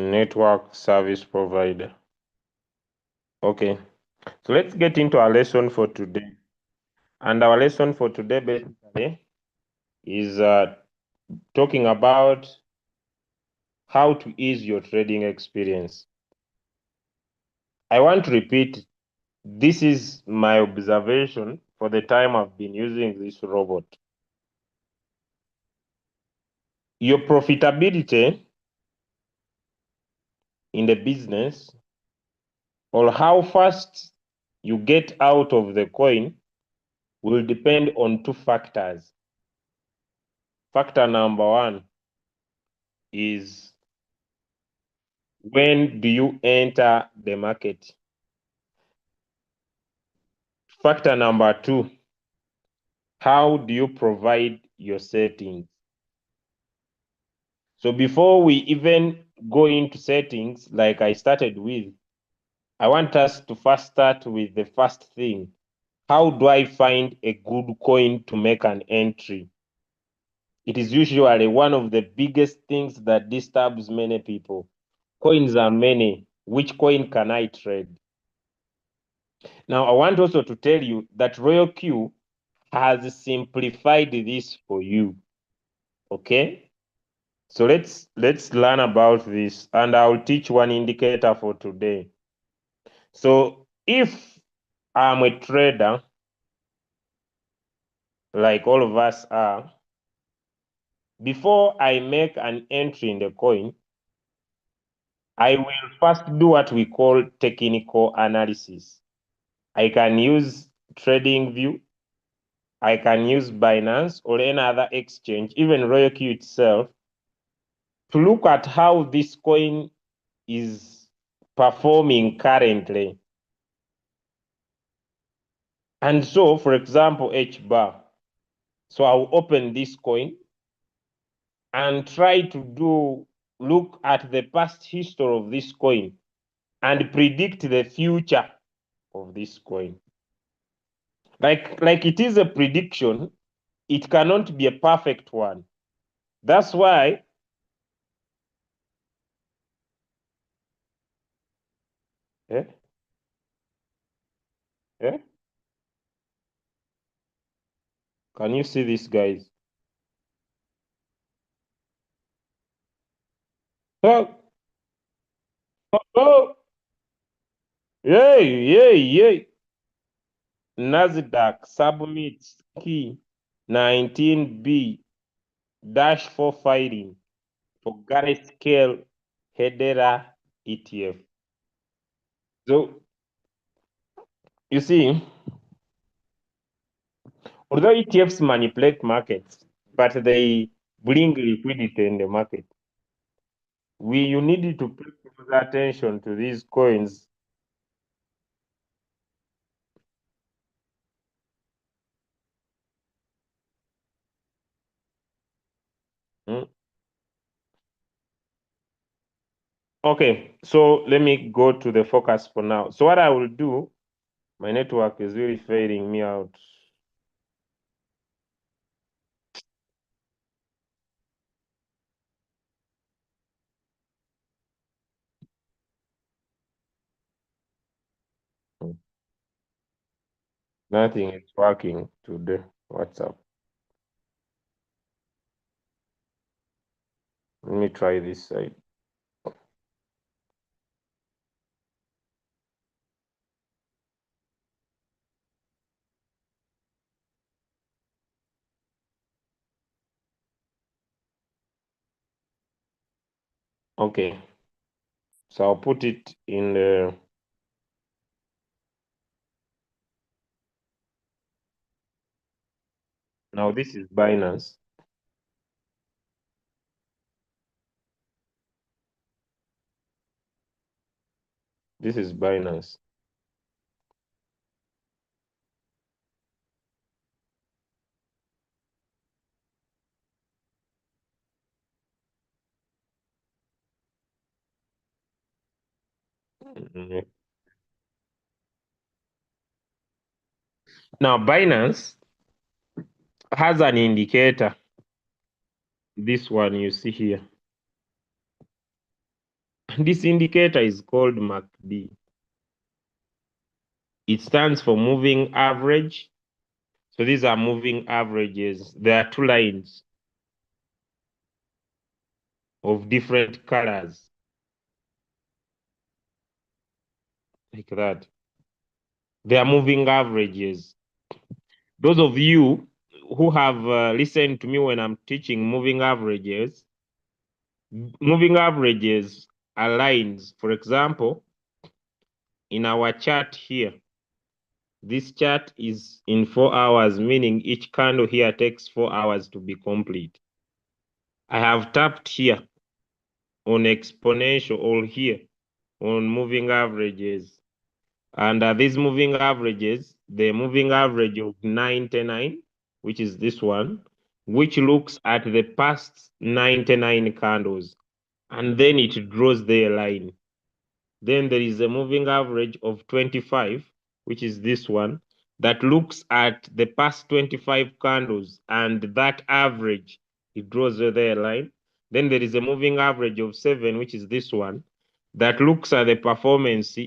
network service provider. Okay, so let's get into our lesson for today. And our lesson for today basically is talking about how to ease your trading experience. I want to repeat, this is my observation for the time I've been using this robot. Your profitability in the business, or how fast you get out of the coin, will depend on two factors. Factor number one is, when do you enter the market? Factor number two, how do you provide your settings? So before we even go into settings, like I started with, I want us to first start with the first thing. How do I find a good coin to make an entry? It is usually one of the biggest things that disturbs many people. Coins are many. Which coin can I trade? Now, I want also to tell you that Royal Q has simplified this for you. Okay? So let's learn about this, and I'll teach one indicator for today. So if I'm a trader, like all of us are, before I make an entry in the coin, I will first do what we call technical analysis. I can use TradingView, I can use Binance or any other exchange, even RoyalQ itself, to look at how this coin is performing currently. And so, for example, H bar. So I'll open this coin and try to look at the past history of this coin and predict the future of this coin. Like it is a prediction, it cannot be a perfect one. That's why eh, eh, can you see this, guys? Oh, oh, yay. Nasdaq submits key 19B dash 4 filing for Scale Hedera ETF. So you see, although ETFs manipulate markets, but they bring liquidity in the market. You need to pay close attention to these coins. Hmm? Okay, so let me go to the focus for now. So what I will do, my network is really fading me out. Hmm. Nothing is working today. What's up? Let me try this side. Okay, so I'll put it in the. Now this is Binance. This is Binance. Mhm. Now Binance has an indicator. This one you see here. And this indicator is called MACD. It stands for moving average. So these are moving averages. There are two lines of different colors, like that. They are moving averages. Those of you who have listened to me when I'm teaching moving averages are lines. For example, in our chart here, this chart is in 4 hours, meaning each candle here takes 4 hours to be complete. I have tapped here on exponential or here on moving averages. And these moving averages, the moving average of 99, which is this one, which looks at the past 99 candles, and then it draws their line. Then there is a moving average of 25, which is this one, that looks at the past 25 candles, and that average, it draws their line. Then there is a moving average of 7, which is this one, that looks at the performance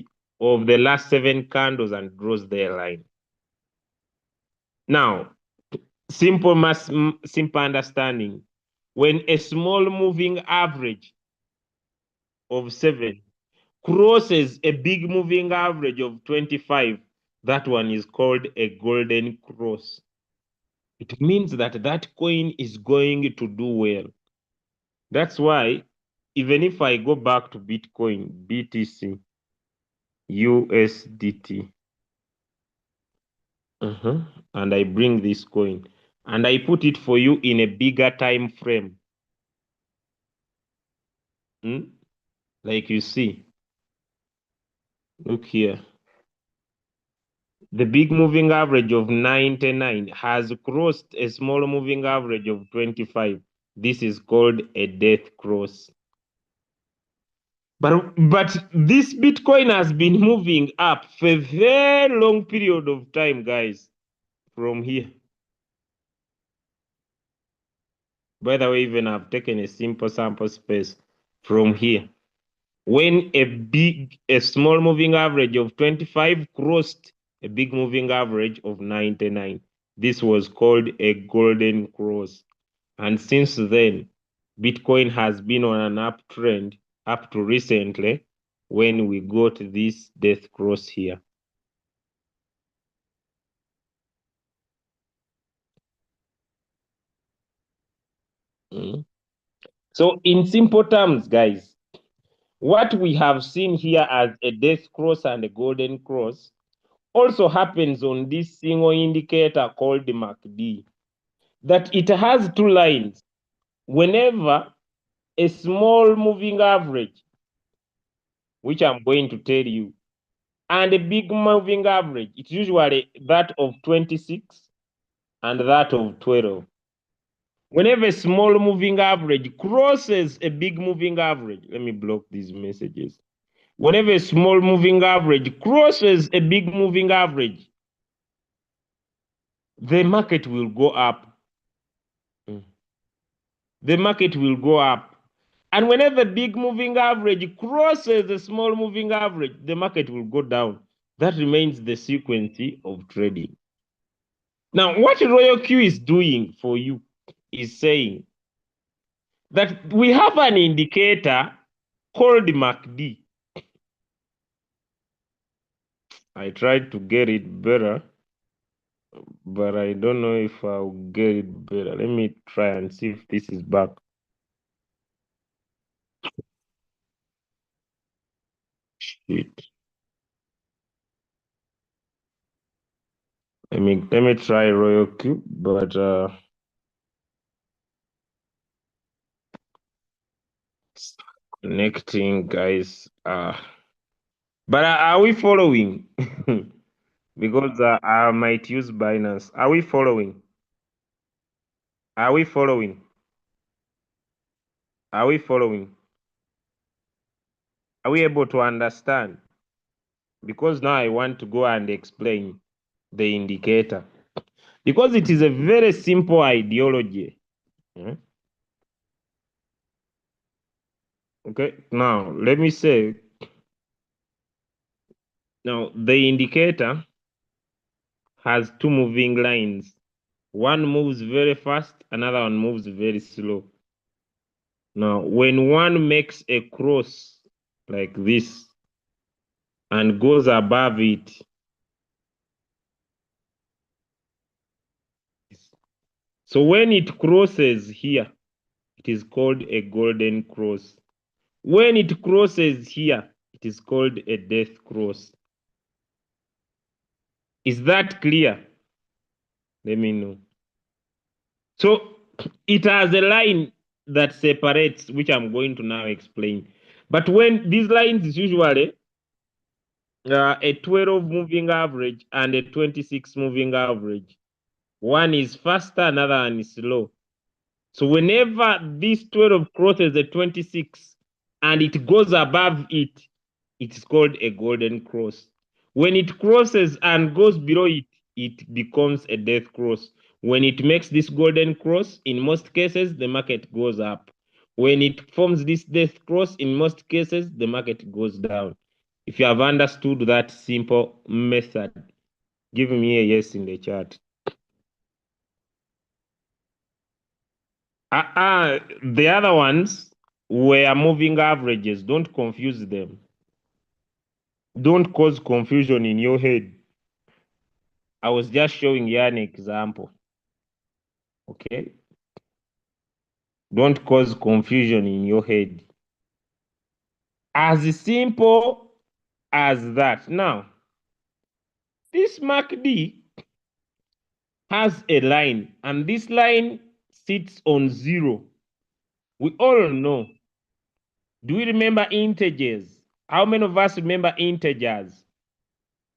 of the last 7 candles and draws their line. Now, simple understanding. When a small moving average of 7 crosses a big moving average of 25, that one is called a golden cross. It means that that coin is going to do well. That's why, even if I go back to Bitcoin, BTC, USDT, and I bring this coin, and I put it for you in a bigger time frame. Like you see, look here. The big moving average of 99 has crossed a small moving average of 25. This is called a death cross. But this Bitcoin has been moving up for a very long period of time, guys, from here. By the way, even I've taken a simple sample space from here. When a small moving average of 25 crossed a big moving average of 99, this was called a golden cross. And since then, Bitcoin has been on an uptrend up to recently when we got this death cross here. So in simple terms, guys, what we have seen here as a death cross and a golden cross also happens on this single indicator called the MACD, that it has two lines. Whenever a small moving average, which I'm going to tell you, and a big moving average, it's usually that of 26 and that of 12. Whenever a small moving average crosses a big moving average, let me block these messages. Whenever a small moving average crosses a big moving average, the market will go up. The market will go up. And whenever big moving average crosses the small moving average, the market will go down. That remains the sequence of trading. Now, what Royal Q is doing for you is saying that we have an indicator called MACD. I tried to get it better, but I don't know if I'll get it better. Let me try and see if this is back. Shit. Let me try Royal Q, but connecting, guys. But are we following? Because I might use Binance. Are we following? Are we following? Are we following? Are we able to understand? Because now I want to go and explain the indicator. Because it is a very simple ideology. Okay, now let me say, now the indicator has two moving lines. One moves very fast, another one moves very slow. Now, when one makes a cross like this and goes above it, so when it crosses here, it is called a golden cross. When it crosses here, it is called a death cross. Is that clear? Let me know. So it has a line that separates, which I'm going to now explain. But when these lines is usually a 12 moving average and a 26 moving average. One is faster, another one is slow. So whenever this 12 crosses the 26 and it goes above it, it's called a golden cross. When it crosses and goes below it, it becomes a death cross. When it makes this golden cross, in most cases, the market goes up. When it forms this death cross, in most cases, the market goes down. If you have understood that simple method, give me a yes in the chat. The other ones were moving averages. Don't confuse them. Don't cause confusion in your head. I was just showing you an example. Okay? Don't cause confusion in your head. As simple as that. Now, this MACD has a line, and this line sits on 0. We all know. Do we remember integers? How many of us remember integers?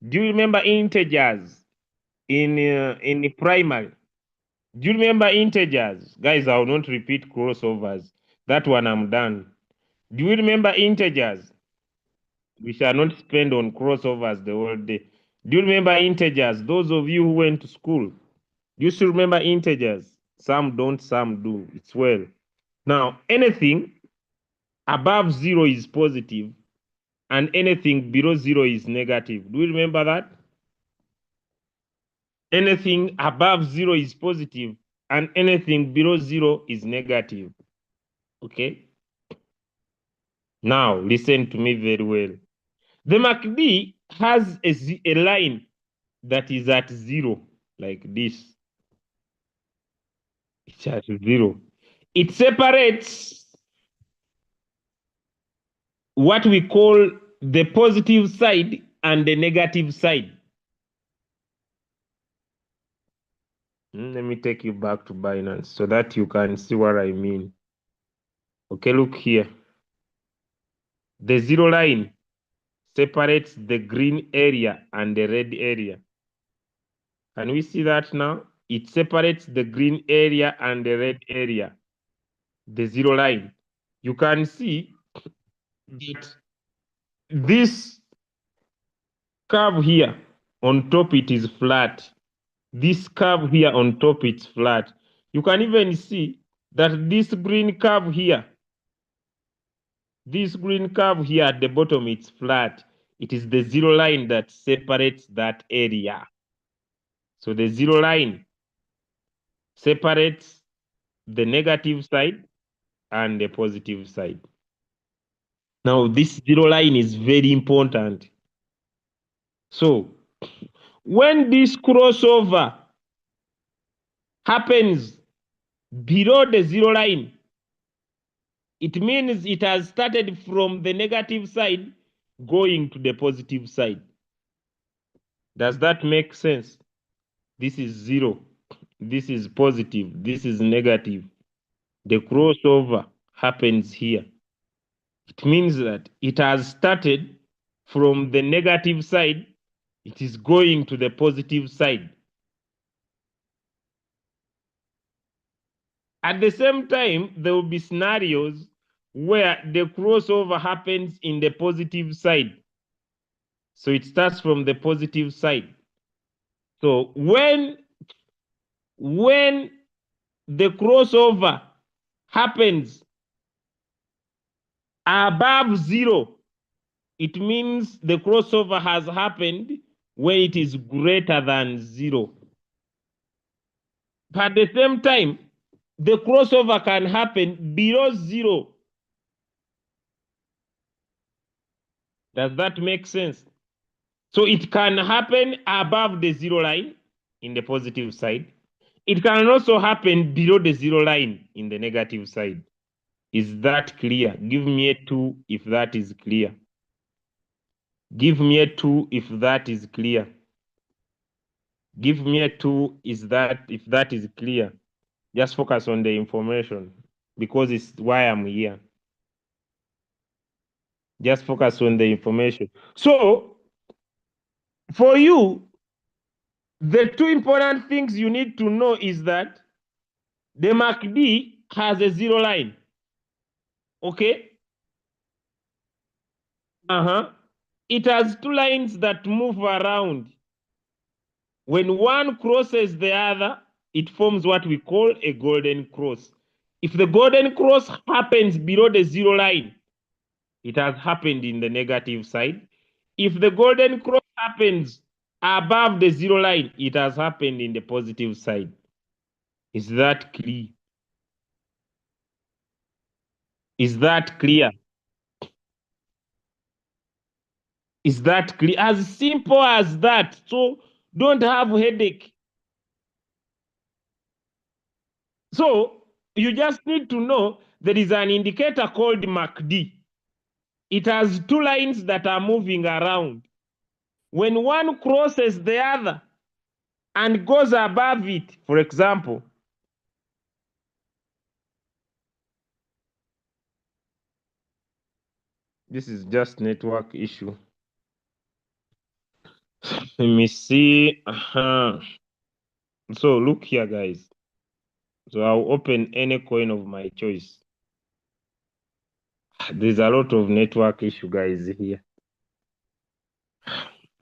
Do you remember integers in the primary? Do you remember integers? Guys, I will not repeat crossovers. That one I'm done. Do you remember integers? We shall not spend on crossovers the whole day. Do you remember integers? Those of you who went to school, you still remember integers. Some don't, some do. It's well. Now, anything above 0 is positive, and anything below 0 is negative. Do you remember that? Anything above 0 is positive, and anything below 0 is negative. Okay? Now, listen to me very well. The MACD has a line that is at 0, like this. It's at 0. It separates what we call the positive side and the negative side. Let me take you back to Binance so that you can see what I mean. Okay, look here. The 0 line separates the green area and the red area. Can we see that now? It separates the green area and the red area. The 0 line. You can see that this curve here on top, it is flat. This curve here on top, it's flat. You can even see that this green curve here, at the bottom, it's flat. It is the 0 line that separates that area. So the 0 line separates the negative side and the positive side. Now, this 0 line is very important. So, when this crossover happens below the 0 line, it means it has started from the negative side going to the positive side. Does that make sense? This is 0. This is positive. This is negative. The crossover happens here. It means that it has started from the negative side. It is going to the positive side. At the same time, there will be scenarios where the crossover happens in the positive side. So it starts from the positive side. So when the crossover happens above 0, it means the crossover has happened when it is greater than 0. But at the same time, the crossover can happen below 0. Does that make sense? So it can happen above the 0 line in the positive side. It can also happen below the 0 line in the negative side. Is that clear? Give me a 2 if that is clear. Give me a 2 if that is clear. Give me a 2 if that is clear. Just focus on the information because it's why I'm here. Just focus on the information. So for you, the 2 important things you need to know is that the MACD has a 0 line. Okay? It has 2 lines that move around. When one crosses the other, it forms what we call a golden cross. If the golden cross happens below the 0 line, it has happened in the negative side. If the golden cross happens above the 0 line, it has happened in the positive side. Is that clear? Is that clear? Is that clear? As simple as that. So don't have headache. So you just need to know there is an indicator called MACD. It has 2 lines that are moving around. When one crosses the other and goes above it, for example, this is just network issue. Let me see. So look here, guys. So I'll open any coin of my choice. There's a lot of network issue, guys, here.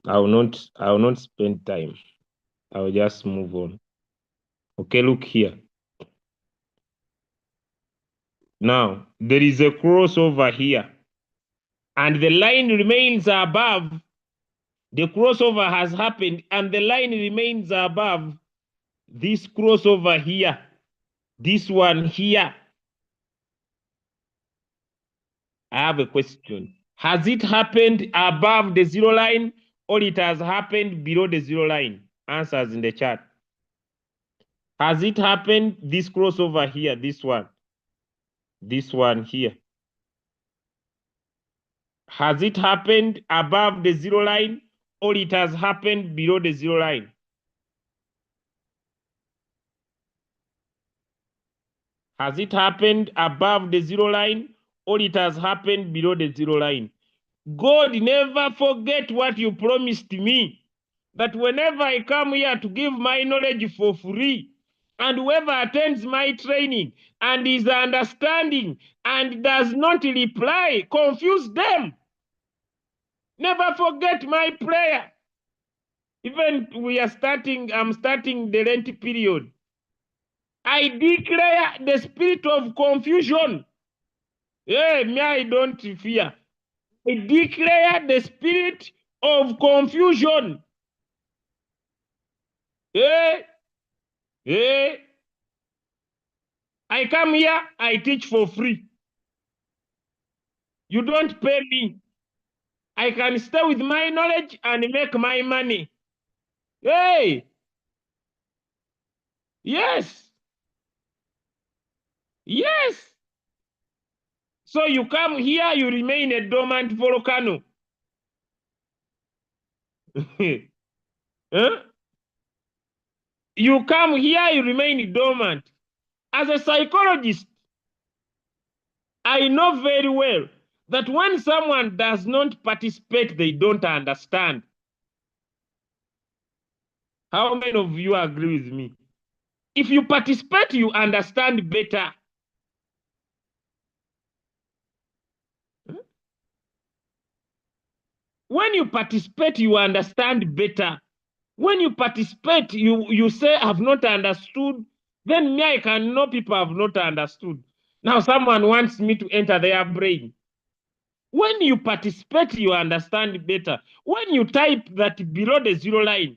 I will not spend time. I'll just move on. Okay, look here. Now, there is a crossover here. And the line remains above. The crossover has happened, and the line remains above this crossover here. This one here. I have a question. Has it happened above the 0 line or it has happened below the 0 line? Answers in the chat. Has it happened this crossover here, this one here? Has it happened above the 0 line or it has happened below the 0 line? Has it happened above the 0 line or it has happened below the 0 line? God never forget what you promised me, that whenever I come here to give my knowledge for free, and whoever attends my training and is understanding and does not reply, confuse them. Never forget my prayer. Even I'm starting the Lent period. I declare the spirit of confusion. Yeah, me, I don't fear. I declare the spirit of confusion. Yeah. I come here, I teach for free. You don't pay me. I can stay with my knowledge and make my money. Hey! Yes! Yes! So you come here, you remain a dormant volcano. Huh? You come here, you remain dormant. As a psychologist, I know very well that when someone does not participate, they don't understand. How many of you agree with me? If you participate, you understand better. When you participate, you understand better. When you participate, you say, I've not understood. Then me, I can know people have not understood. Now someone wants me to enter their brain. When you participate, you understand better. When you type that below the zero line,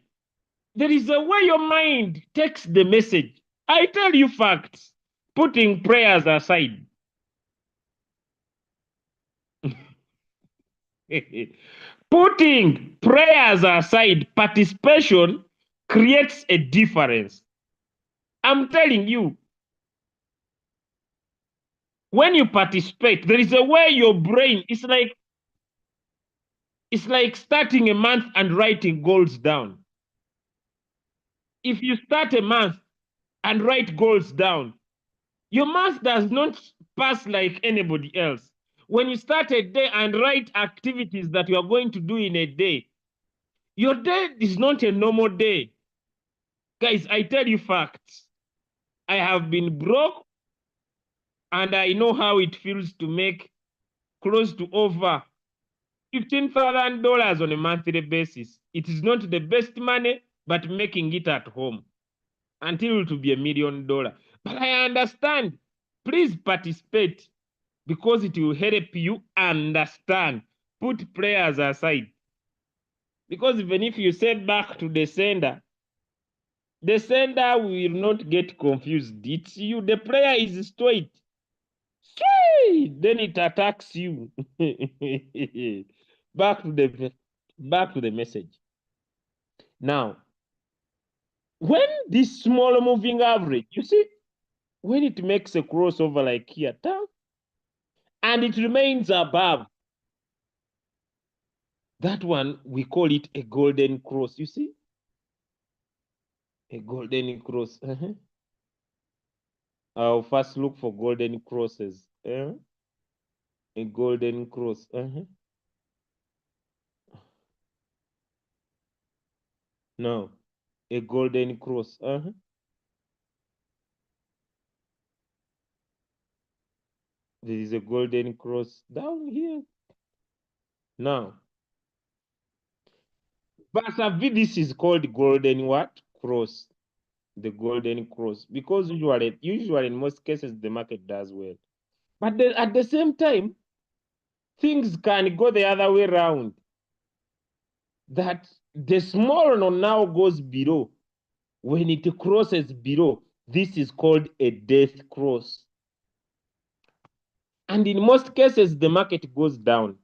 there is a way your mind takes the message. I tell you facts, putting prayers aside. Putting prayers aside, participation creates a difference. I'm telling you, when you participate, there is a way your brain is like, it's like starting a month and writing goals down. If you start a month and write goals down, your month does not pass like anybody else. When you start a day and write activities that you are going to do in a day, your day is not a normal day. Guys, I tell you facts. I have been broke and I know how it feels to make close to over $15,000 on a monthly basis. It is not the best money, but making it at home until to be $1 million. But I understand. Please participate because it will help you understand. Put prayers aside. Because even if you send back to the sender will not get confused. It's you. The prayer is straight. Then it attacks you. back to the message. Now, when this small moving average, you see, when it makes a crossover like here, and it remains above, that one, we call it a golden cross. You see? A golden cross. I'll first look for golden crosses. A golden cross. No, a golden cross. There is a golden cross down here. Now, Versa V, this is called golden what? Cross. The golden cross. Because usually in most cases, the market does well. But at the same time, things can go the other way around. That the small one now goes below. When it crosses below, this is called a death cross. And in most cases, the market goes down.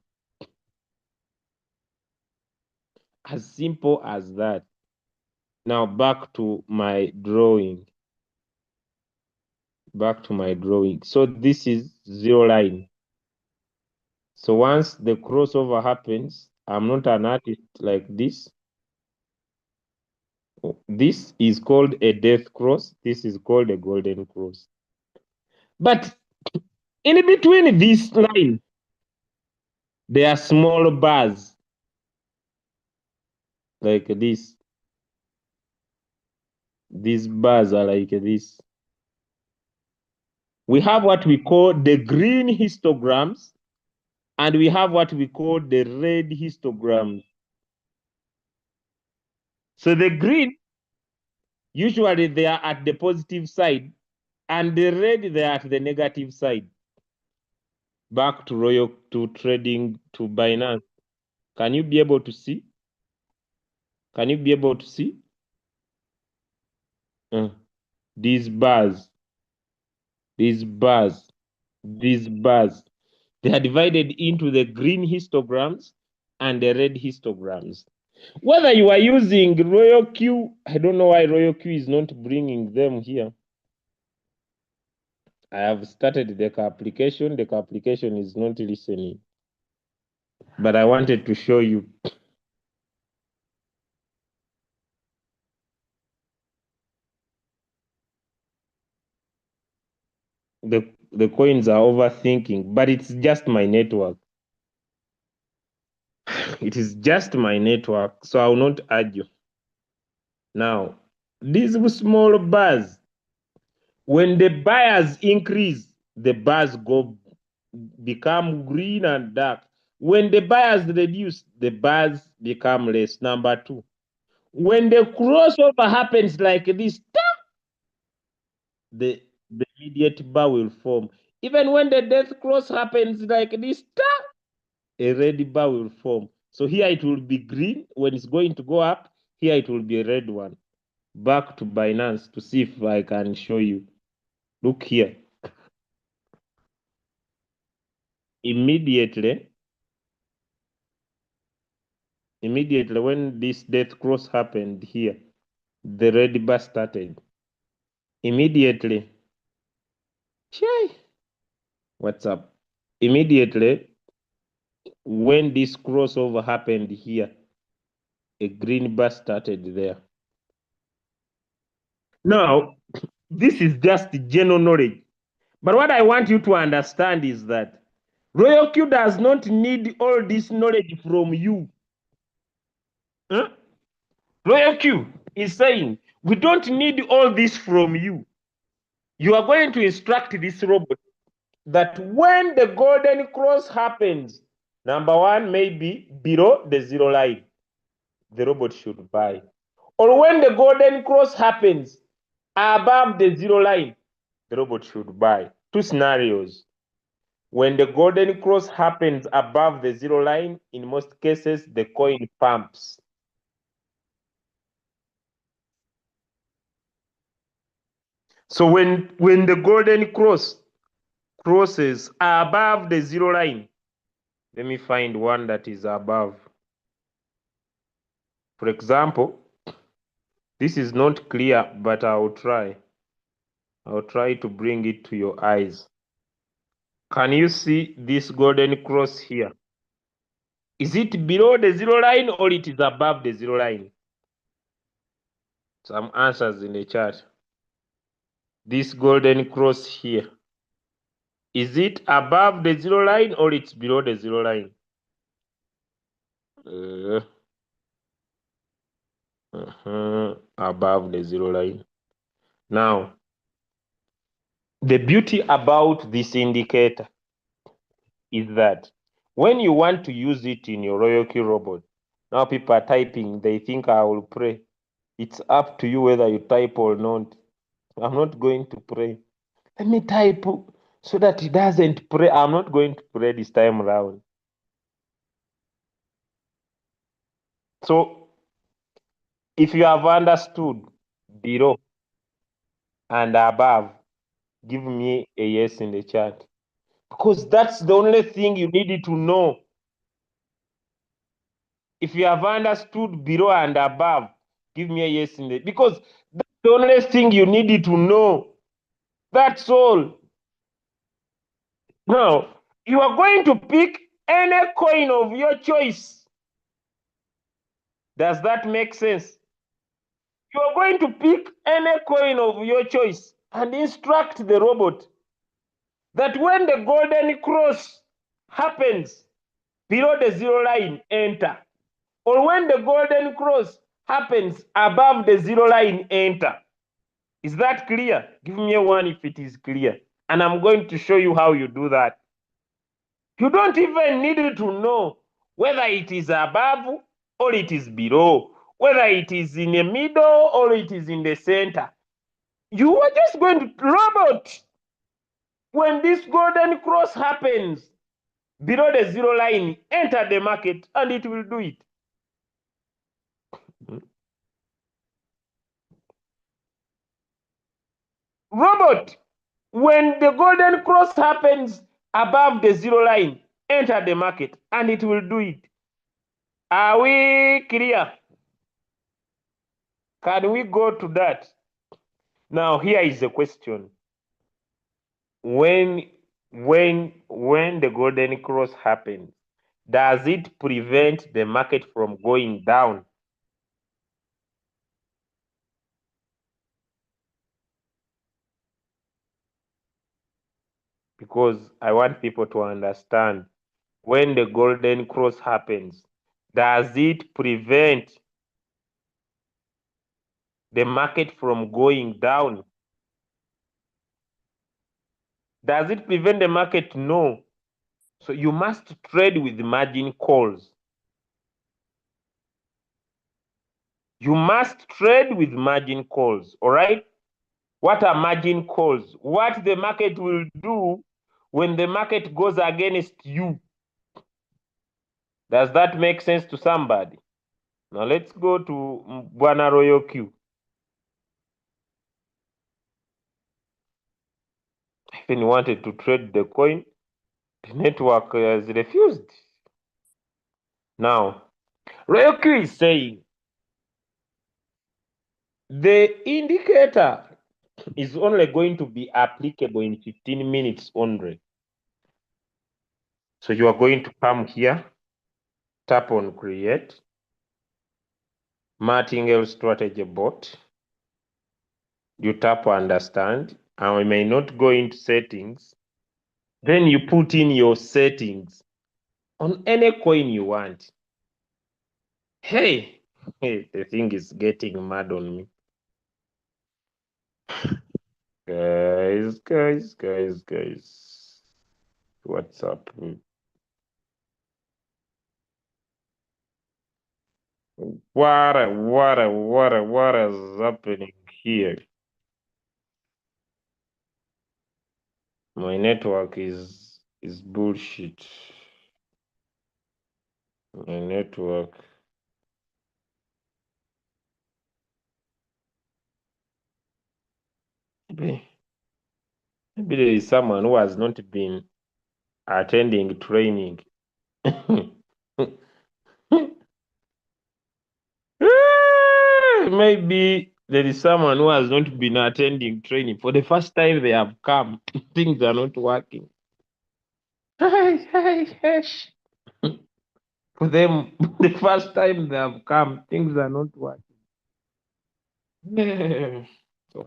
As simple as that. Now back to my drawing. So this is zero line. So once the crossover happens, I'm not an artist like this. This is called a death cross. This is called a golden cross. But in between this line, there are small bars like this. These bars are like this. We have what we call the green histograms, and we have what we call the red histograms. So the green, usually they are at the positive side, and the red, they are at the negative side. Back to trading, to Binance. Can you be able to see? Can you be able to see? These bars, they are divided into the green histograms and the red histograms. Whether you are using Royal Q, I don't know why Royal Q is not bringing them here. I have started the application. The application is not listening. But I wanted to show you. The coins are overthinking, but it's just my network. It is just my network, so I will not argue. Now, these small bars, when the buyers increase, the bars become green and dark. When the buyers reduce, the bars become less. Number two, when the crossover happens like this, the immediate bar will form. Even when the death cross happens like this, a red bar will form. So here it will be green when it's going to go up. Here it will be a red one. Back to Binance to see if I can show you. Look here. Immediately when this death cross happened here, the red bar started. Immediately, what's up? Immediately when this crossover happened here, a green bar started there. Now, this is just general knowledge. But what I want you to understand is that Royal Q does not need all this knowledge from you. Huh? Royal Q is saying, we don't need all this from you. You are going to instruct this robot that when the golden cross happens, number one, maybe below the zero line, the robot should buy. Or when the golden cross happens above the zero line, the robot should buy. Two scenarios. When the golden cross happens above the zero line, in most cases, the coin pumps. So when the golden cross crosses above the zero line, let me find one that is above. For example, this is not clear, but I'll try. I'll try to bring it to your eyes. Can you see this golden cross here? Is it below the zero line or it is above the zero line? Some answers in the chat. This golden cross here, is it above the zero line or it's below the zero line? Above the zero line. Now, the beauty about this indicator is that when you want to use it in your Royal Key robot, now people are typing, they think I will pray. It's up to you whether you type or not. I'm not going to pray. Let me type so that it doesn't pray. I'm not going to pray this time around. So, if you have understood below and above, give me a yes in the chat. Because that's the only thing you needed to know. If you have understood below and above, give me a yes in the, because that's the only thing you needed to know. That's all. Now, you are going to pick any coin of your choice. Does that make sense? You are going to pick any coin of your choice and instruct the robot that when the golden cross happens below the zero line, enter. Or when the golden cross happens above the zero line, enter. Is that clear? Give me a one if it is clear. And I'm going to show you how you do that. You don't even need to know whether it is above or it is below, whether it is in the middle or it is in the center. You are just going to robot. When this golden cross happens below the zero line, enter the market and it will do it. Robot, when the golden cross happens above the zero line, enter the market and it will do it. Are we clear? Can we go to that? Now, here is the question. When the golden cross happens, does it prevent the market from going down? Because I want people to understand, when the golden cross happens, does it prevent the market from going down? Does it prevent the market? No. So you must trade with margin calls. You must trade with margin calls, all right? What are margin calls? What the market will do when the market goes against you. Does that make sense to somebody? Now let's go to Bwana Royal Q. Even wanted to trade the coin, the network has refused. Now, Royal Q is saying the indicator is only going to be applicable in 15 minutes only. So you are going to come here, tap on create, martingale strategy bot. You tap understand, and we may not go into settings. Then you put in your settings on any coin you want. Hey, the thing is getting mad on me. Guys. What's up? What is happening here? My network is bullshit. My network. Maybe there is someone who has not been attending training. Maybe there is someone who has not been attending training. For the first time they have come, things are not working. For them, the first time they have come, things are not working. So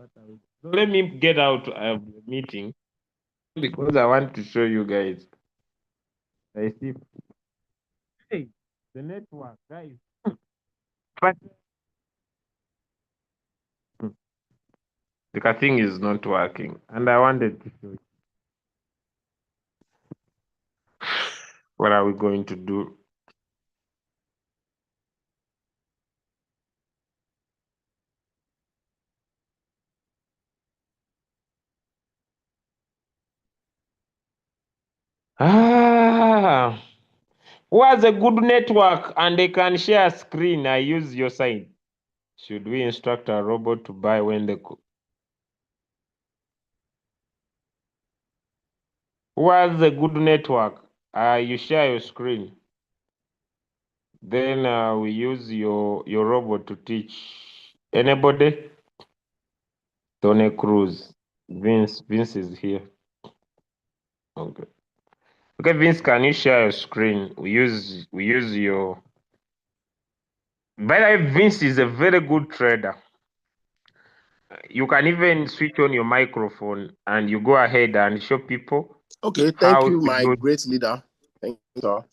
let me get out of the meeting because I want to show you guys. I see. Hey, the network, guys. But the thing is not working, and I wanted to show you. What are we going to do? Who has a good network and they can share a screen? I use your side. Should we instruct our robot to buy when the who has a good network? You share your screen. Then we use your robot to teach. Anybody? Tony Cruz. Vince is here. Okay. Okay, Vince, can you share your screen? We use your. By the way, Vince is a very good trader. You can even switch on your microphone and you go ahead and show people. Okay, thank you, my great leader. Thank you, sir.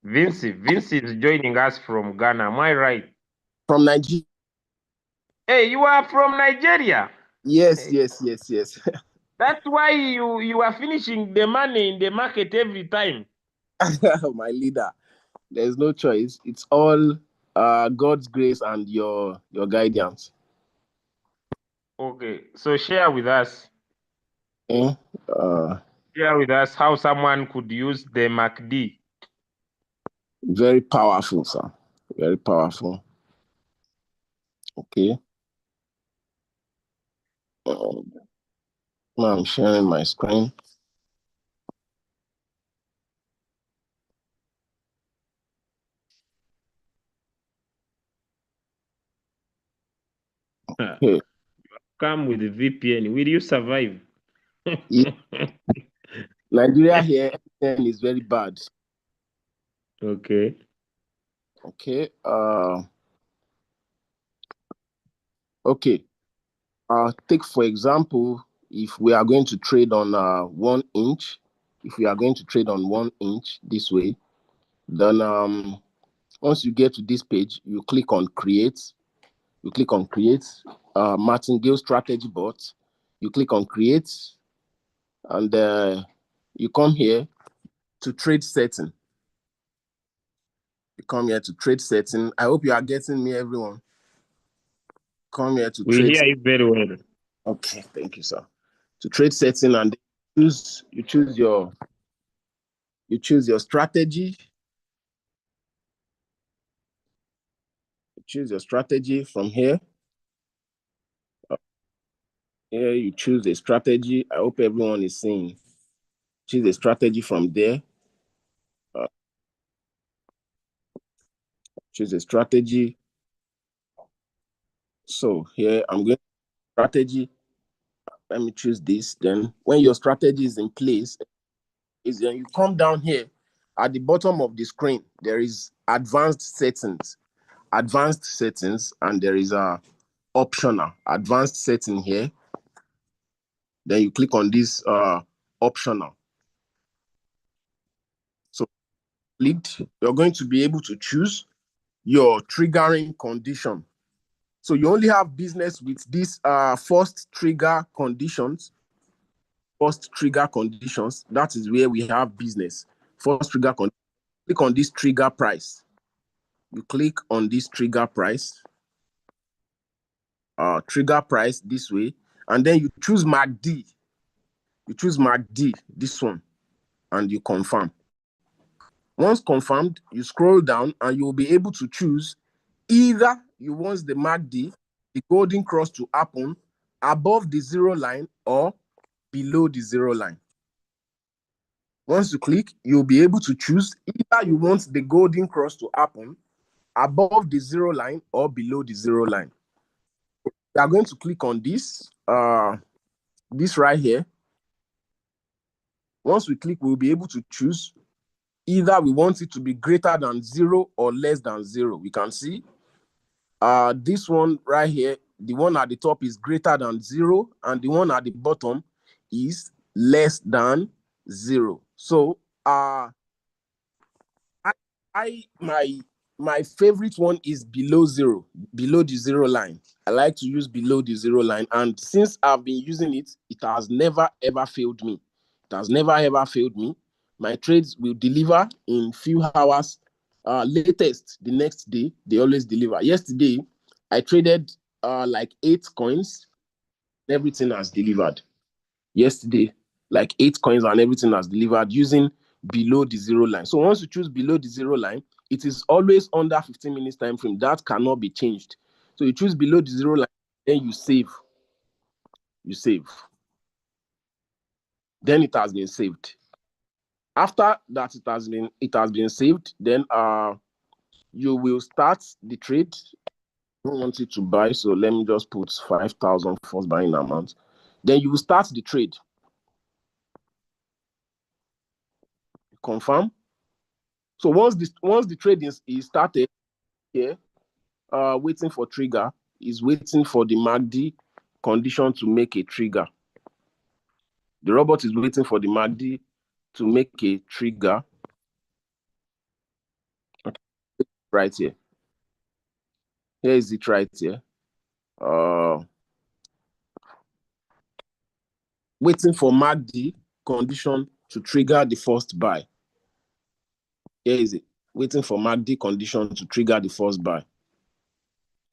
Vince is joining us from Ghana. Am I right? From Nigeria. Hey, you are from Nigeria? Yes, hey. yes. That's why you are finishing the money in the market every time. My leader, there's no choice. It's all God's grace and your guidance. Okay, so share with us. Share with us how someone could use the MACD. Very powerful, sir. Very powerful. Okay. I'm sharing my screen. Okay. Come with the VPN. Will you survive? Yeah. Nigeria here is very bad. Okay. Okay. Okay. Take for example, if we are going to trade on 1 inch, if we are going to trade on 1 inch this way, then once you get to this page, you click on create. You click on create. Martingale strategy bot. You click on create, and you come here to trade setting. You come here to trade setting. I hope you are getting me, everyone. Come here to trade. We hear you very well. Okay, thank you, sir. To trade setting, and you choose your strategy. Choose your strategy from here. Here you choose a strategy. I hope everyone is seeing. Choose a strategy from there. Choose a strategy. So here I'm going to strategy. Let me choose this. Then when your strategy is in place, is then you come down here at the bottom of the screen. There is advanced settings, and there is a optional advanced setting here. Then you click on this optional. So clicked, you're going to be able to choose your triggering condition. So you only have business with these first trigger conditions. That is where we have business. First trigger condition. Click on this trigger price. You click on this trigger price. Trigger price this way, and then you choose MACD. You choose MACD, this one, and you confirm. Once confirmed, you scroll down and you will be able to choose either you want the MACD, the golden cross to happen above the zero line or below the zero line. Once you click, you'll be able to choose either you want the golden cross to happen above the zero line or below the zero line. We are going to click on this right here. Once we click, we'll be able to choose either we want it to be greater than 0 or less than 0. We can see this one right here, the one at the top is greater than 0, and the one at the bottom is less than 0. So my favorite one is below 0, below the 0 line. I like to use below the 0 line, and since I've been using it, it has never ever failed me. It has never ever failed me. My trades will deliver in few hours. Latest the next day, they always deliver. Yesterday, I traded like 8 coins. Everything has delivered. Yesterday, like 8 coins and everything has delivered using below the 0 line. So once you choose below the 0 line, it is always under 15 minutes time frame. That cannot be changed. So you choose below the 0 line, then you save. Then it has been saved. After that, it has been saved. Then you will start the trade. I don't want it to buy, so let me just put 5,000 first buying amount. Then you will start the trade. Confirm. So once the trade is started here, waiting for trigger, is waiting for the MACD condition to make a trigger. The robot is waiting for the MACD to make a trigger. Okay. Right here. Here is it right here. Waiting for MACD condition to trigger the first buy. Here is it. Waiting for MACD condition to trigger the first buy.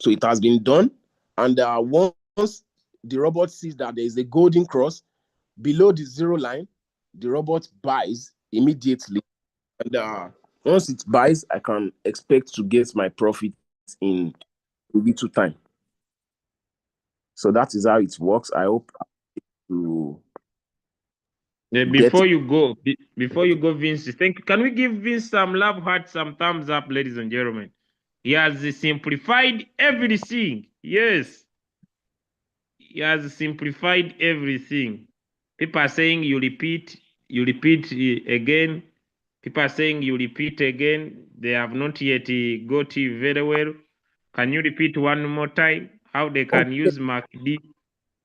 So it has been done. And once the robot sees that there is a golden cross below the 0 line, the robot buys immediately. And once it buys, I can expect to get my profit in little time. So that is how it works. I hope to before you go, Vince, thank you. Can we give Vince some love heart, some thumbs up, ladies and gentlemen? He has simplified everything. Yes. He has simplified everything. People are saying you repeat again. People are saying you repeat again. They have not yet got it very well. Can you repeat one more time how they can use MACD?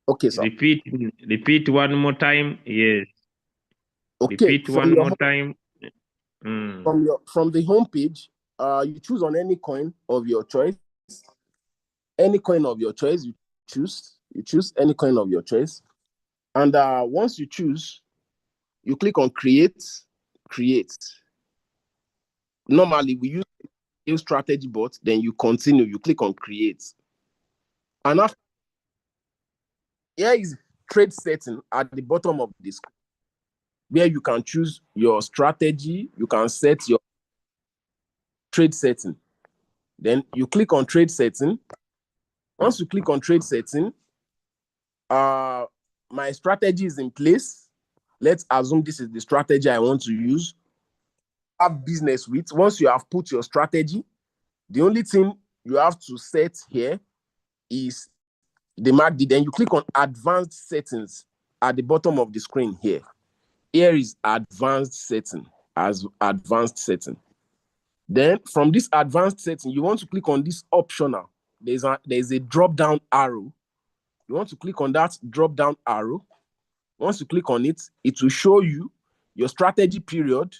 Okay, sir. Repeat one more time. Yes. Okay. Repeat one more time. From the home page, you choose on any coin of your choice. Any coin of your choice, you choose. You choose any coin of your choice. And once you choose, you click on create. Normally, we use strategy bot, then you continue. You click on create. And after, here is trade setting at the bottom of this, where you can choose your strategy. You can set your trade setting. Then you click on trade setting. Once you click on trade setting, my strategy is in place. Let's assume this is the strategy I want to use. Have business with. Once you have put your strategy, the only thing you have to set here is the MACD. Then you click on advanced settings at the bottom of the screen here. Here is advanced setting, as advanced setting. Then from this advanced setting, you want to click on this optional. There's a drop down arrow. You want to click on that drop down arrow. Once you click on it, it will show you your strategy period.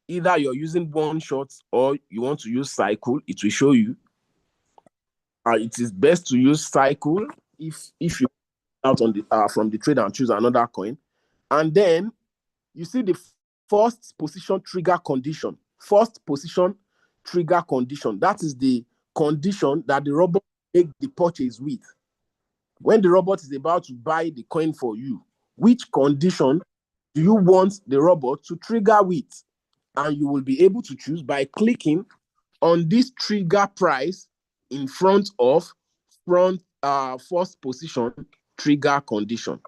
Either you're using one shot or you want to use cycle. It will show you. It is best to use cycle if you out on the from the trade and choose another coin. And then you see the first position trigger condition. First position trigger condition. That is the condition that the robot make the purchase with. When the robot is about to buy the coin for you, which condition do you want the robot to trigger with? And you will be able to choose by clicking on this trigger price in front of first position trigger condition.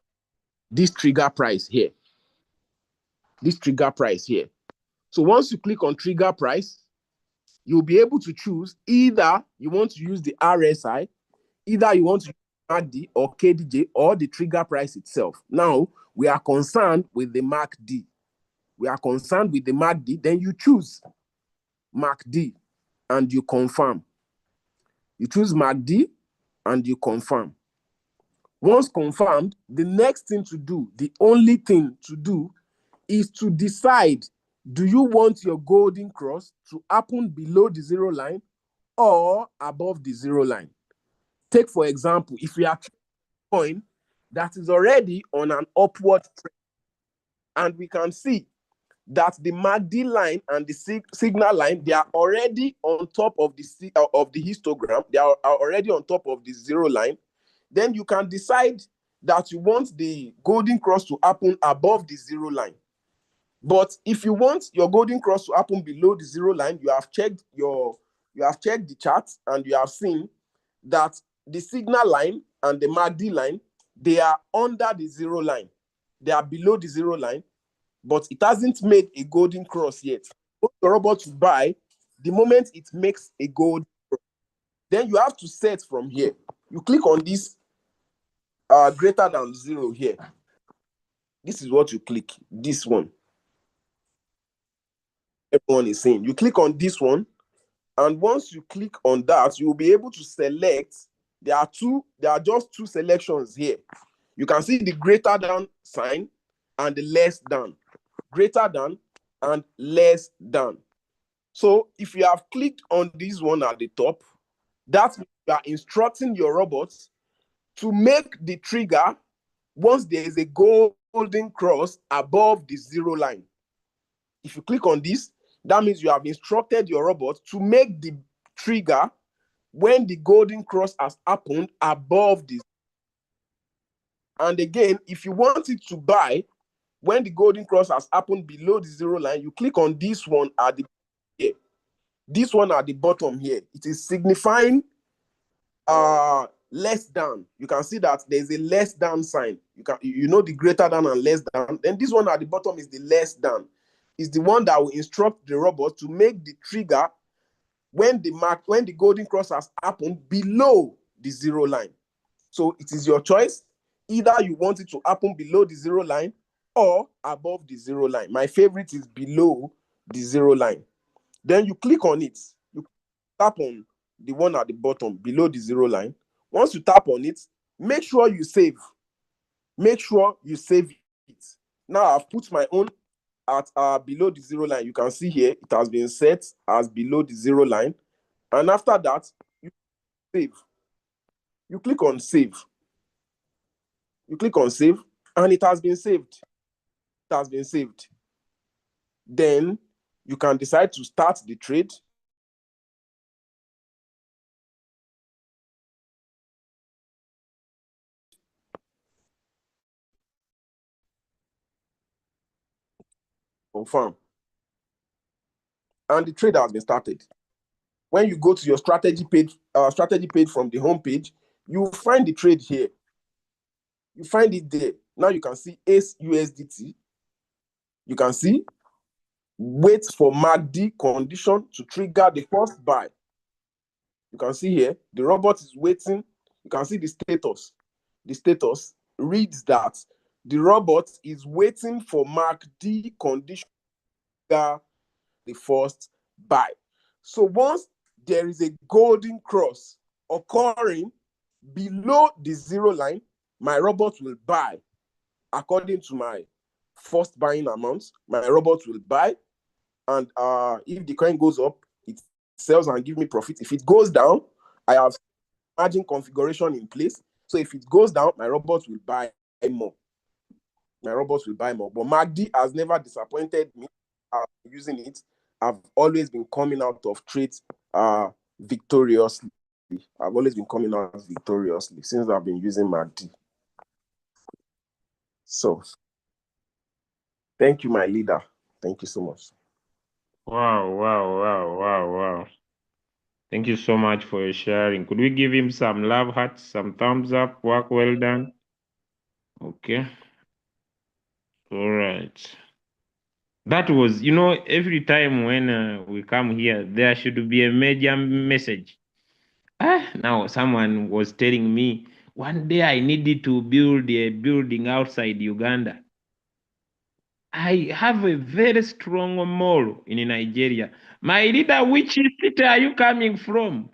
This trigger price here. This trigger price here. So once you click on trigger price, you'll be able to choose either you want to use the RSI, either you want to use MACD or KDJ or the trigger price itself. Now, we are concerned with the MACD. We are concerned with the MACD. Then you choose MACD and you confirm. You choose MACD and you confirm. Once confirmed, the next thing to do, the only thing to do is to decide, do you want your golden cross to happen below the zero line or above the zero line? Take, for example, if we are a coin that is already on an upward trend, and we can see that the MACD line and the signal line, they are already on top of the histogram. They are already on top of the zero line. Then you can decide that you want the golden cross to happen above the zero line. But if you want your golden cross to happen below the zero line, you have checked the chart and you have seen that the signal line and the MACD line, they are under the zero line. They are below the zero line, but it hasn't made a golden cross yet. What the robot to buy, the moment it makes a golden cross, then you have to set from here. You click on this greater than zero here. This is what you click, this one. Everyone is saying. You click on this one, and once you click on that, you will be able to select. There are just two selections here. You can see the greater than sign and the less than. Greater than and less than. So if you have clicked on this one at the top, that means you are instructing your robots to make the trigger once there is a golden cross above the zero line. If you click on this, that means you have instructed your robot to make the trigger when the golden cross has happened above this. And again, if you want it to buy when the golden cross has happened below the zero line, you click on this one at the here. This one at the bottom here. It is signifying less than. You can see that there's a less than sign. You know the greater than and less than. Then this one at the bottom is the less than. Is the one that will instruct the robot to make the trigger when the golden cross has happened below the zero line. So it is your choice. Either you want it to happen below the zero line or above the zero line. My favorite is below the zero line. Then you click on it. You tap on the one at the bottom below the zero line. Once you tap on it, make sure you save. Make sure you save it. Now I've put my own at below the zero line. You can see here it has been set as below the zero line. And after that, you save. You click on save. You click on save, and it has been saved. It has been saved. Then you can decide to start the trade. Confirm. And the trade has been started. when you go to your strategy page from the home page, you find the trade here. You find it there. Now you can see ACE USDT. You can see wait for MACD condition to trigger the first buy. You can see here the robot is waiting. You can see the status. The status reads that the robot is waiting for MACD condition to trigger the first buy. So once there is a golden cross occurring below the zero line, my robot will buy according to my first buying amount. My robot will buy, and if the coin goes up, it sells and give me profit. If it goes down, I have margin configuration in place. So if it goes down, my robot will buy more. My robots will buy more. But MACD has never disappointed me. I'm using it. I've always been coming out of trades victoriously. I've always been coming out victoriously since I've been using MACD. So, thank you, my leader. Thank you so much. Wow. Thank you so much for your sharing. Could we give him some love hearts, some thumbs up? Work well done. Okay. All right. That was, every time when we come here, there should be a major message. Now someone was telling me one day I needed to build a building outside Uganda. I have a very strong mall in Nigeria. My leader, which city are you coming from?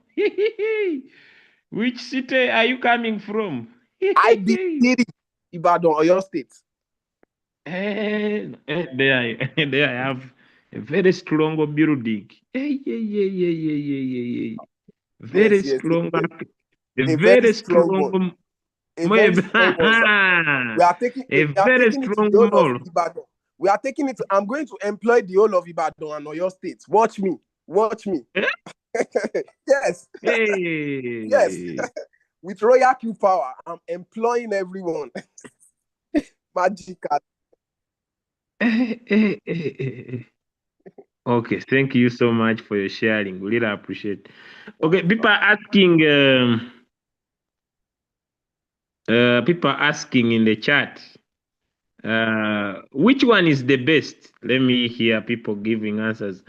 Which city are you coming from? IB City, Ibadan, Oyo State. There I have a very strong building. Very Yes. strong, a A very very strong one. strong, A very strong one, sir. We are taking a very it to strong the whole mall. of Ibadan. We are taking it. I'm going to employ the whole of Ibadan and Oyo State. Watch me. Yes. Hey. Yes. With Royal Q Power, I'm employing everyone. Magical. Okay, thank you so much for your sharing. We really appreciate. Okay, people are asking in the chat, which one is the best? Let me hear people giving answers.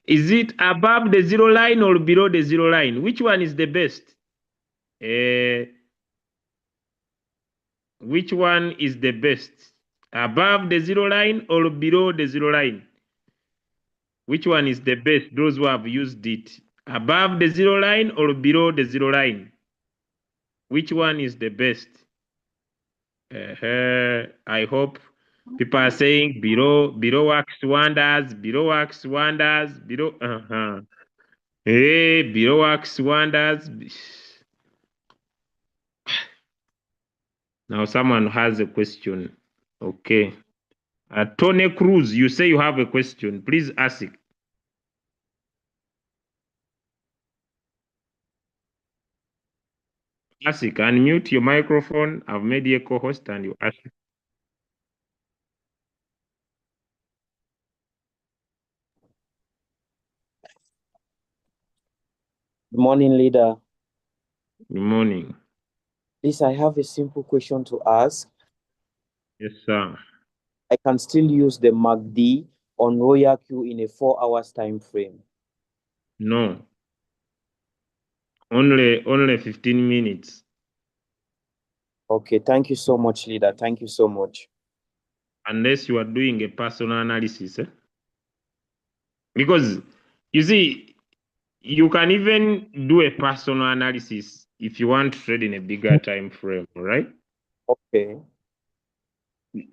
Is it above the zero line or below the zero line? Which one is the best? Which one is the best? Above the zero line or below the zero line? Which one is the best? Those who have used it. Above the zero line or below the zero line? Which one is the best? I hope people are saying below works wonders, below works wonders, below. Hey, below works wonders. Now someone has a question. Okay. Tony Cruz, you say you have a question. Please ask it. Ask it. Unmute your microphone. I've made you a co-host and you ask. Good morning, leader. Good morning. Please, I have a simple question to ask. Yes, sir. I can still use the MACD on Royal Q in a 4 hours time frame. No. Only 15 minutes. Okay, thank you so much, leader. Thank you so much. Unless you are doing a personal analysis. Because you see, you can even do a personal analysis if you want to trade in a bigger time frame, right? Okay.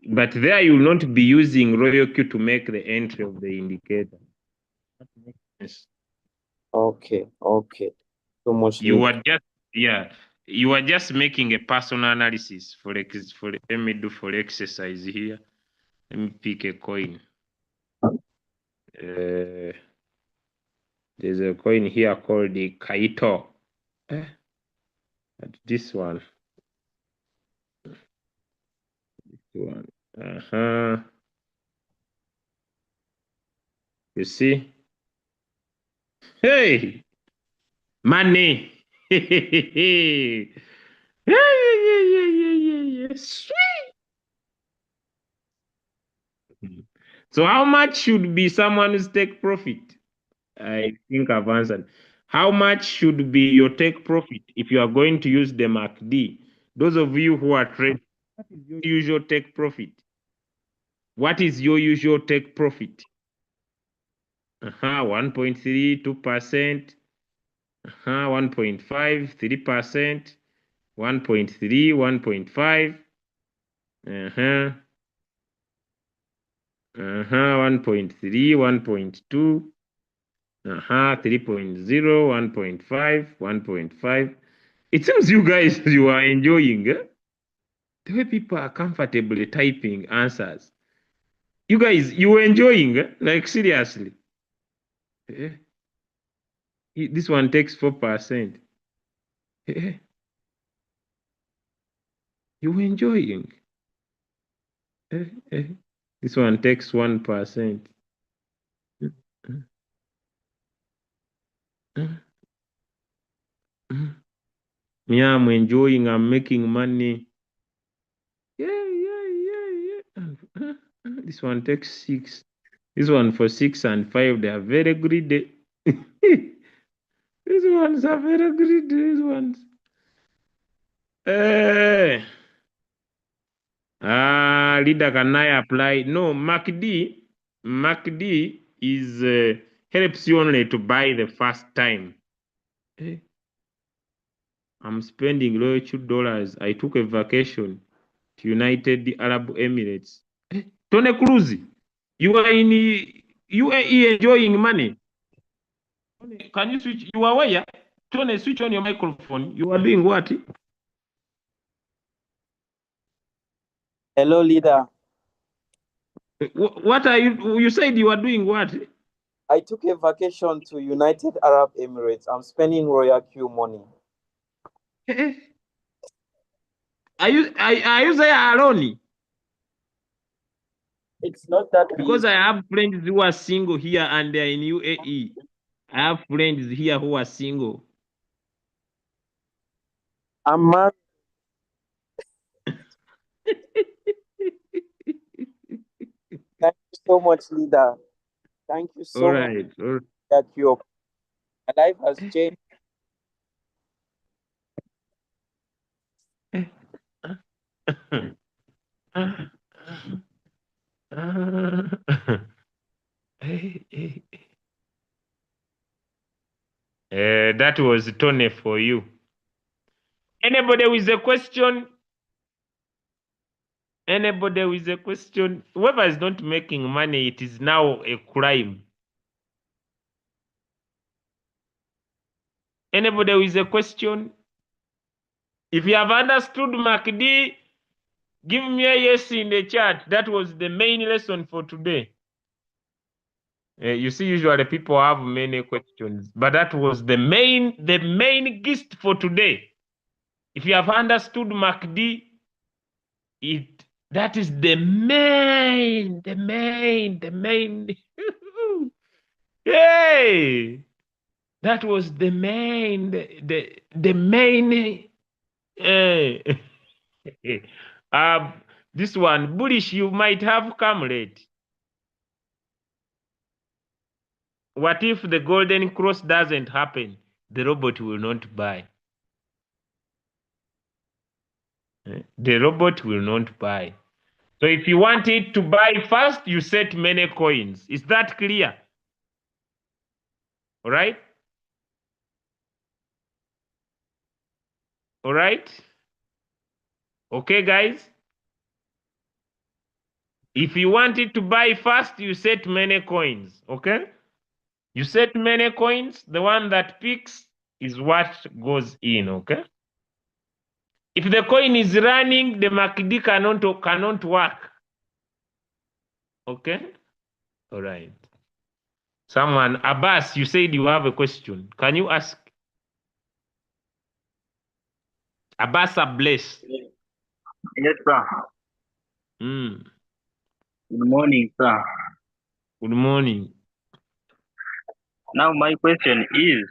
But there you will not be using Royal Q to make the entry of the indicator. Yes. Okay. So much. You are just making a personal analysis let me do for exercise here. Let me pick a coin. There's a coin here called the Kaito. This one. You see? Hey! Money. Yeah. Sweet. So how much should be someone's take profit? I think I've answered. How much should be your take profit if you are going to use the MACD? Those of you who are trading, what is your usual take profit? What is your usual take profit? 1.3, 2%, 1.5, 3%, 1.3, 1.5, 1.3, 1.2, 3.0, 1.5, 1.5. It seems you guys you are enjoying the way people are comfortably typing answers. You guys, you were enjoying like seriously. This one takes 4%. You were enjoying. This one takes 1%. Yeah, I'm enjoying. I'm making money. Yeah. This one takes 6. This one for 6 and 5, they are very greedy. These ones are very greedy. These ones. Leader, can I apply? No, MACD is helps you only to buy the first time. I'm spending low $2. I took a vacation to United Arab Emirates. Tony Cruz, you are in UAE enjoying money. Can you switch? You are where? Tony, switch on your microphone. You are doing what? Hello, leader. What are you? You said you are doing what? I took a vacation to United Arab Emirates. I'm spending Royal Q money. Are you there alone? It's not that Because easy. I have friends who are single here and they're in UAE. I have friends here who are single. I'm married. Thank you so much, leader. Thank you All so much. right. That your life has changed. That was Tony for you. Anybody with a question? Anybody with a question? Whoever is not making money, it is now a crime. Anybody with a question? If you have understood MACD, give me a yes in the chat. That was the main lesson for today. You see, usually people have many questions, but that was the main gist for today. If you have understood MACD, that is the main. Hey, that was the main, the main. This one, bullish, you might have come late. What if the golden cross doesn't happen? The robot will not buy. The robot will not buy. So if you want it to buy fast, you set many coins. Is that clear? All right? All right? Okay, guys? If you want it to buy fast, you set many coins. Okay? You set many coins. The one that picks is what goes in. Okay? If the coin is running, the MACD cannot work. Okay? All right. Someone, Abbas, you said you have a question. Can you ask? Abbas Bless. Yes, sir. Good morning, sir. Good morning. Now my question is,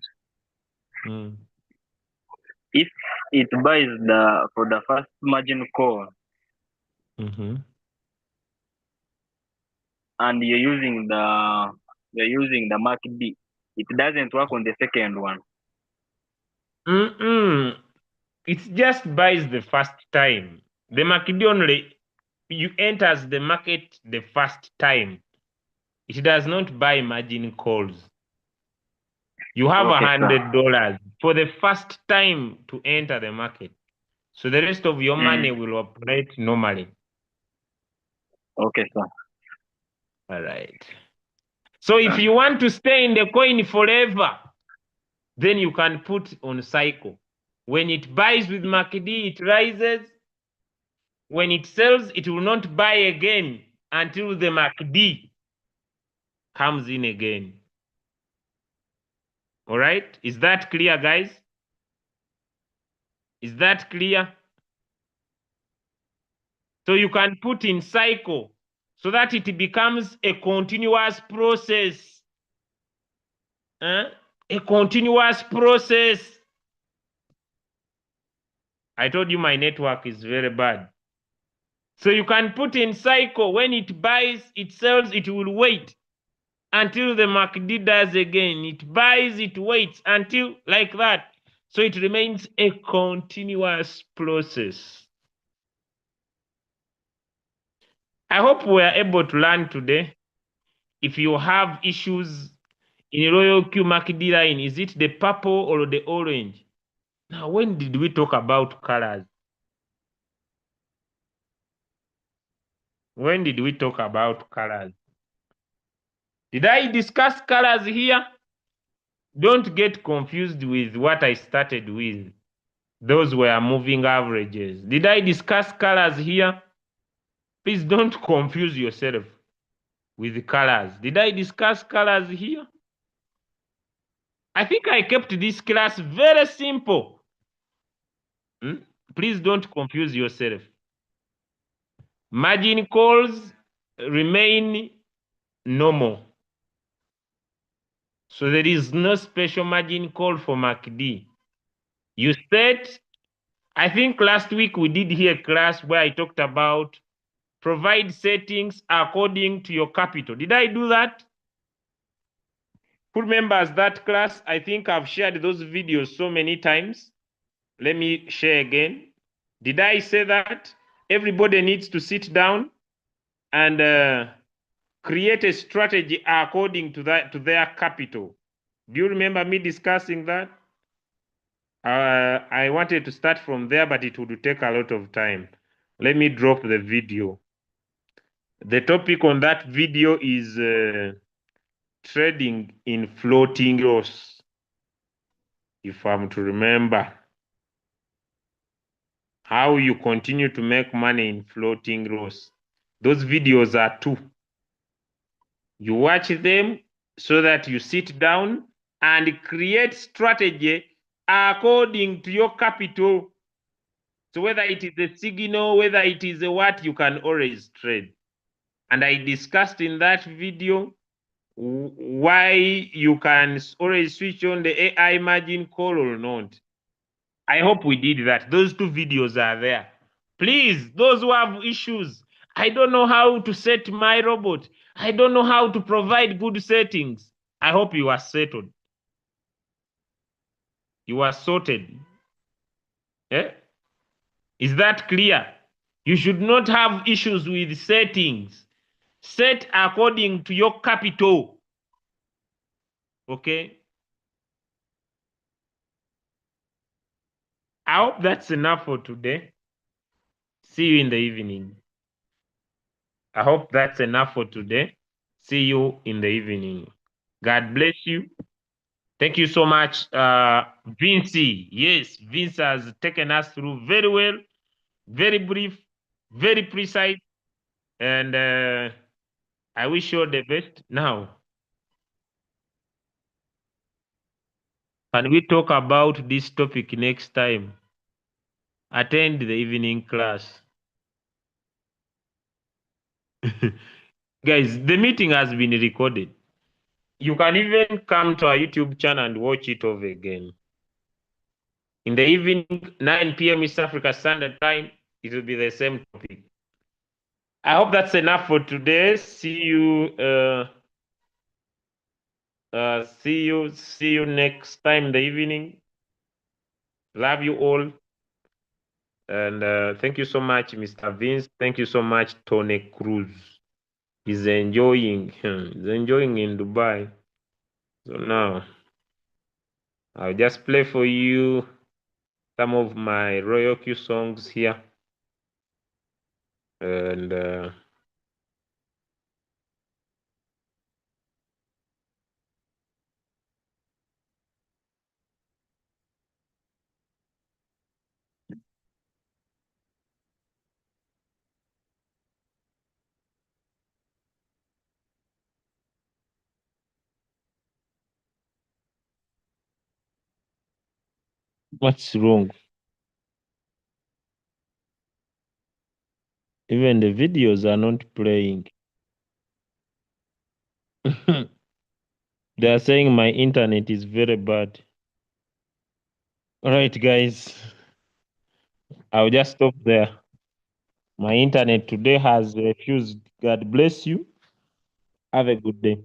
If it buys for the first margin call and you're using the MACD, it doesn't work on the second one. It just buys the first time. The MACD only enters the market the first time. It does not buy margin calls. You have Okay, $100 for the first time to enter the market. So the rest of your money will operate normally. Okay, sir. All right. So if you want to stay in the coin forever, then you can put on cycle. When it buys with MACD, it rises. When it sells, it will not buy again until the MACD comes in again. All right? Is that clear, guys? Is that clear? So you can put in cycle so that it becomes a continuous process. A continuous process. I told you my network is very bad. So you can put in cycle. When it buys, it sells, it will wait until the MACD does again. It buys, it waits until like that. So it remains a continuous process. I hope we are able to learn today. If you have issues in Royal Q MACD line, is it the purple or the orange? Now, when did we talk about colors? When did we talk about colors? Did I discuss colors here? Don't get confused with what I started with. Those were moving averages. Did I discuss colors here? Please don't confuse yourself with the colors. Did I discuss colors here? I think I kept this class very simple. Please don't confuse yourself. Margin calls remain normal. So there is no special margin call for MACD. You set, I think last week we did here a class where I talked about provide settings according to your capital. Did I do that? Who remembers that class? I think I've shared those videos so many times. Let me share again. Did I say that everybody needs to sit down and create a strategy according to their capital? Do you remember me discussing that? I wanted to start from there, but it would take a lot of time. Let me drop the video. The topic on that video is trading in floating loss, if I'm to remember. How you continue to make money in floating loss. Those videos are 2. You watch them so that you sit down and create strategy according to your capital. So whether it is a signal, whether it is a what, you can always trade. And I discussed in that video why you can always switch on the AI margin call or not. I hope we did that. Those 2 videos are there. Please, those who have issues, I don't know how to set my robot. I don't know how to provide good settings. I hope you are settled. You are sorted. Is that clear? You should not have issues with settings. Set according to your capital. Okay? I hope that's enough for today. See you in the evening. I hope that's enough for today. See you in the evening. God bless you. Thank you so much, Vinci. Yes, Vince has taken us through very well, very brief, very precise, and I wish you all the best. Now, can we talk about this topic next time? Attend the evening class. Guys, the meeting has been recorded. You can even come to our YouTube channel and watch it over again. In the evening, 9 p.m. East Africa Standard Time, it will be the same topic. I hope that's enough for today. See you next time in the evening. Love you all. And thank you so much, Mr. Vince. Thank you so much, Tony Cruz. He's enjoying in Dubai. So now I'll just play for you some of my Royal Q songs here. And what's wrong? Even the videos are not playing. They are saying my internet is very bad. All right, guys. I'll just stop there. My internet today has refused. God bless you. Have a good day.